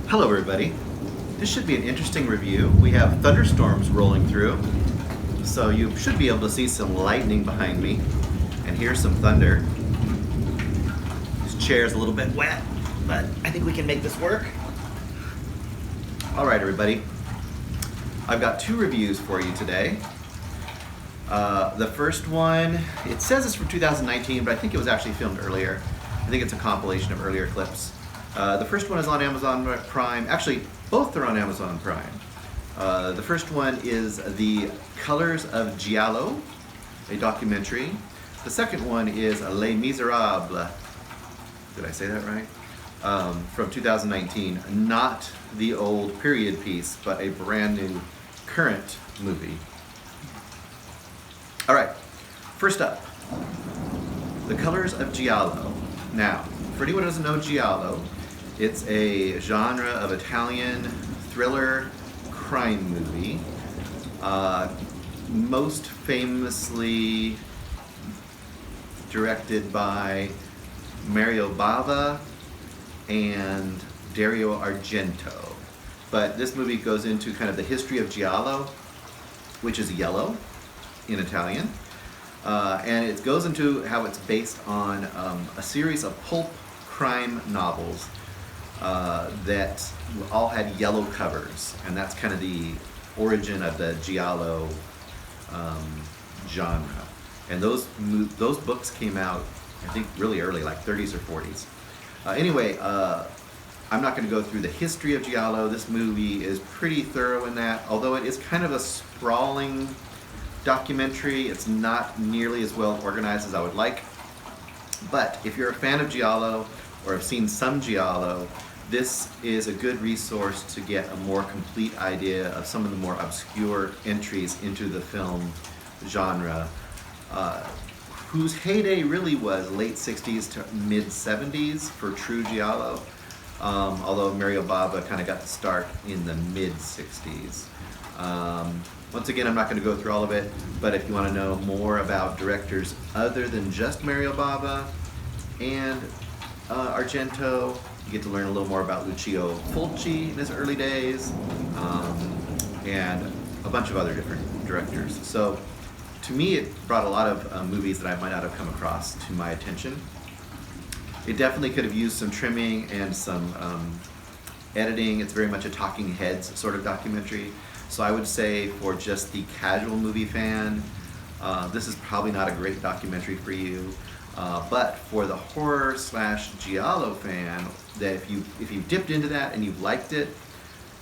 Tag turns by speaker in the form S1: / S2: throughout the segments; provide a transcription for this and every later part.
S1: Hello everybody. This should be an interesting review. We have thunderstorms rolling through, so you should be able to see some lightning behind me and hear some thunder. This chair's a little bit wet, but I think we can make this work. All right everybody, I've got two reviews for you today. The first one, it says it's from 2019, but I think it was actually filmed earlier. I think it's a compilation of earlier clips. The first one is on Amazon Prime. Actually, both are on Amazon Prime. The first one is The Colors of Giallo, a documentary. The second one is Les Miserables. Did I say that right? From 2019. Not the old period piece, but a brand new current movie. All right, first up, The Colors of Giallo. Now, for anyone who doesn't know Giallo, it's a genre of Italian thriller crime movie, most famously directed by Mario Bava and Dario Argento. But this movie goes into kind of the history of Giallo, which is yellow in Italian. And it goes into how it's based on a series of pulp crime novels that all had yellow covers, and that's kind of the origin of the Giallo genre. And those books came out, I think, really early, like 30s or 40s. Anyway, I'm not going to go through the history of Giallo. This movie is pretty thorough in that, although it is kind of a sprawling documentary. It's not nearly as well organized as I would like. But if you're a fan of Giallo or have seen some Giallo, this is a good resource to get a more complete idea of some of the more obscure entries into the film genre, whose heyday really was late 60s to mid 70s for true Giallo, although Mario Bava kind of got the start in the mid 60s. Once again, I'm not going to go through all of it, but if you want to know more about directors other than just Mario Bava and Argento, you get to learn a little more about Lucio Fulci in his early days, and a bunch of other different directors. So to me, it brought a lot of movies that I might not have come across to my attention. It definitely could have used some trimming and some editing. It's very much a talking heads sort of documentary. So I would say for just the casual movie fan, this is probably not a great documentary for you. But for the horror / Giallo fan, that if you dipped into that and you've liked it,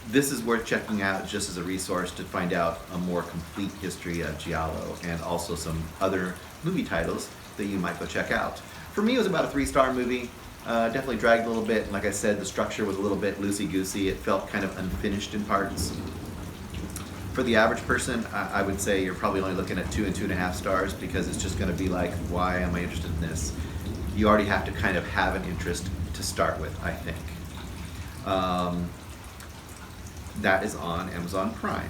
S1: this is worth checking out just as a resource to find out a more complete history of Giallo and also some other movie titles that you might go check out. For me, it was about a 3-star movie. Definitely dragged a little bit. Like I said, the structure was a little bit loosey-goosey. It felt kind of unfinished in parts. For the average person, I would say you're probably only looking at 2 and 2.5 stars, because it's just going to be like, why am I interested in this? You already have to kind of have an interest to start with, I think. That is on Amazon Prime.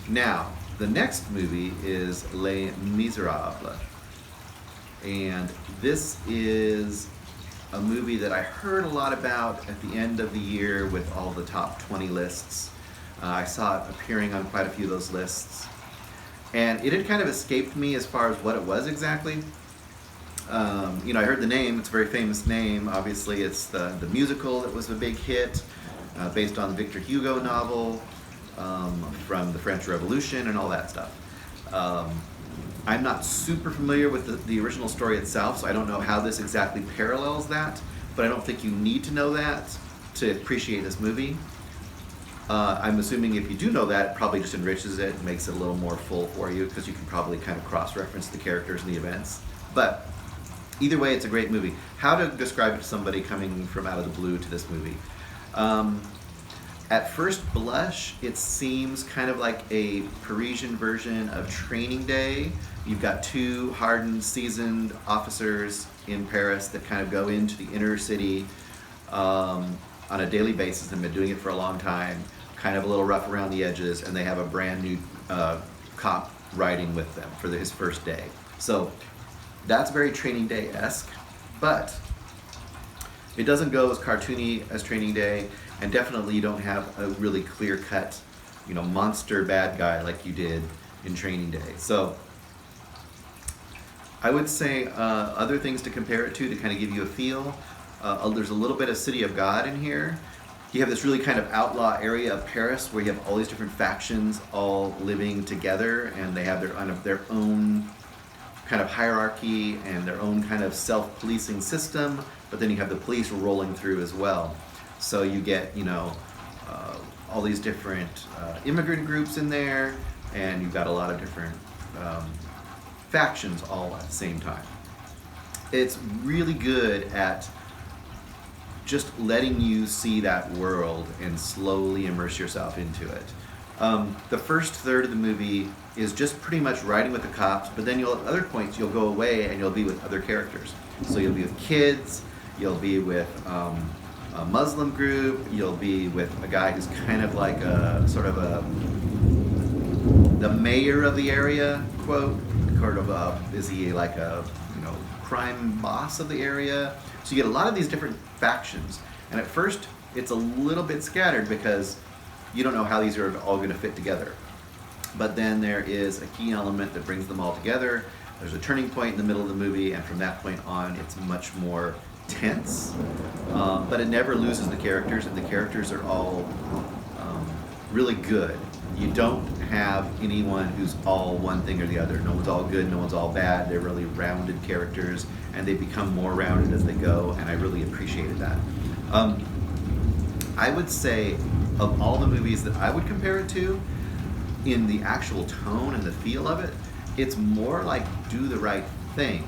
S1: Now, the next movie is Les Miserables. And this is a movie that I heard a lot about at the end of the year with all the top 20 lists. I saw it appearing on quite a few of those lists. And it had kind of escaped me as far as what it was exactly. I heard the name, it's a very famous name. Obviously, it's the musical that was a big hit, based on the Victor Hugo novel from the French Revolution and all that stuff. I'm not super familiar with the original story itself, so I don't know how this exactly parallels that, but I don't think you need to know that to appreciate this movie. I'm assuming if you do know that, it probably just enriches it and makes it a little more full for you, because you can probably kind of cross-reference the characters and the events. But either way, it's a great movie. How to describe it to somebody coming from out of the blue to this movie? At first blush, it seems kind of like a Parisian version of Training Day. You've got two hardened, seasoned officers in Paris that kind of go into the inner city on a daily basis and been doing it for a long time, kind of a little rough around the edges, and they have a brand new cop riding with them for his first day. So that's very Training Day-esque, but It doesn't go as cartoony as Training Day, and definitely you don't have a really clear-cut, monster bad guy like you did in Training Day. So I would say other things to compare it to kind of give you a feel. There's a little bit of City of God in here. You have this really kind of outlaw area of Paris where you have all these different factions all living together, and they have their own kind of hierarchy and their own kind of self-policing system, but then you have the police rolling through as well. So you get, all these different immigrant groups in there, and you've got a lot of different factions all at the same time. It's really good at just letting you see that world and slowly immerse yourself into it. The first third of the movie is just pretty much riding with the cops, but then at other points you'll go away and you'll be with other characters. So you'll be with kids, you'll be with a Muslim group, you'll be with a guy who's kind of like the mayor of the area, quote, is he like a crime boss of the area? So you get a lot of these different factions, and at first it's a little bit scattered because you don't know how these are all going to fit together. But then there is a key element that brings them all together. There's a turning point in the middle of the movie, and from that point on it's much more tense, but it never loses the characters, and the characters are all really good. You don't have anyone who's all one thing or the other. No one's all good, no one's all bad. They're really rounded characters, and they become more rounded as they go, and I really appreciated that. I would say of all the movies that I would compare it to, in the actual tone and the feel of it, it's more like Do the Right Thing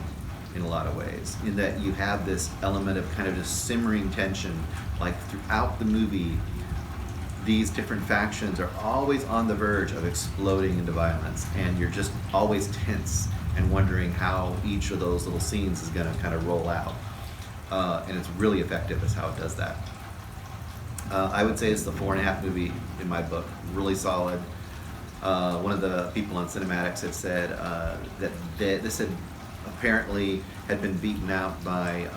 S1: in a lot of ways, in that you have this element of kind of just simmering tension, like throughout the movie. These different factions are always on the verge of exploding into violence, and you're just always tense and wondering how each of those little scenes is going to kind of roll out. And it's really effective as how it does that. I would say it's the 4.5 movie in my book, really solid. One of the people on Cinematics had said that this had apparently had been beaten out by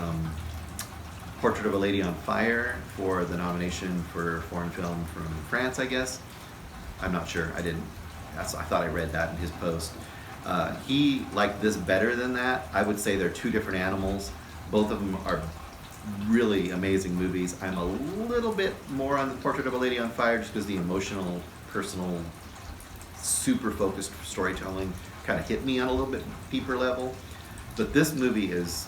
S1: Portrait of a Lady on Fire for the nomination for foreign film from France, I guess. I'm not sure. I thought I read that in his post. He liked this better than that. I would say they're two different animals. Both of them are really amazing movies. I'm a little bit more on the Portrait of a Lady on Fire just because the emotional, personal, super focused storytelling kind of hit me on a little bit deeper level. But this movie is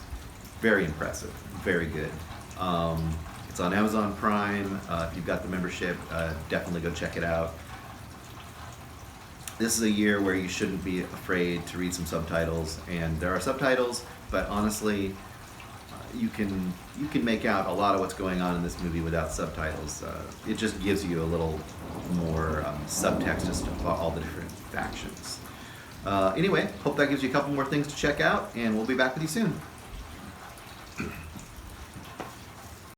S1: very impressive, very good. It's on Amazon Prime. If you've got the membership, definitely go check it out. This is a year where you shouldn't be afraid to read some subtitles, and there are subtitles, but honestly, you can make out a lot of what's going on in this movie without subtitles. It just gives you a little more subtext as to all the different factions. Anyway, hope that gives you a couple more things to check out, and we'll be back with you soon.